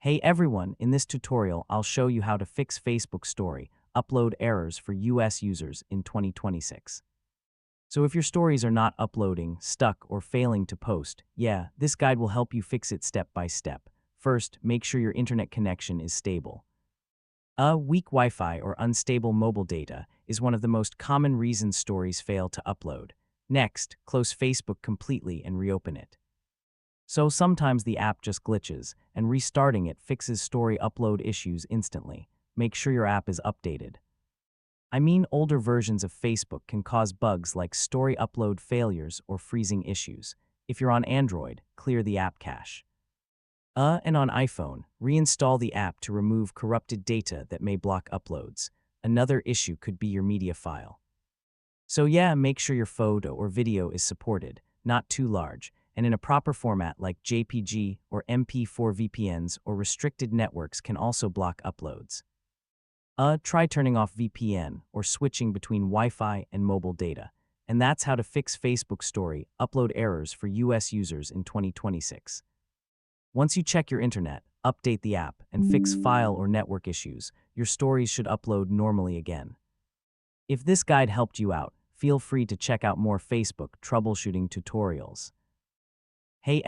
Hey everyone, in this tutorial, I'll show you how to fix Facebook Story upload errors for US users in 2026. So if your stories are not uploading, stuck, or failing to post, this guide will help you fix it step by step. First, make sure your internet connection is stable. A weak Wi-Fi or unstable mobile data is one of the most common reasons stories fail to upload. Next, close Facebook completely and reopen it. So sometimes the app just glitches, and restarting it fixes story upload issues instantly. Make sure your app is updated. I mean, older versions of Facebook can cause bugs like story upload failures or freezing issues. If you're on Android, clear the app cache. And on iPhone, reinstall the app to remove corrupted data that may block uploads. Another issue could be your media file. So make sure your photo or video is supported, not too large, and in a proper format like JPG or MP4. VPNs or restricted networks can also block uploads. Try turning off VPN or switching between Wi-Fi and mobile data. And that's how to fix Facebook Story upload errors for US users in 2026. Once you check your internet, update the app, and fix file or network issues, your stories should upload normally again. If this guide helped you out, feel free to check out more Facebook troubleshooting tutorials. Hey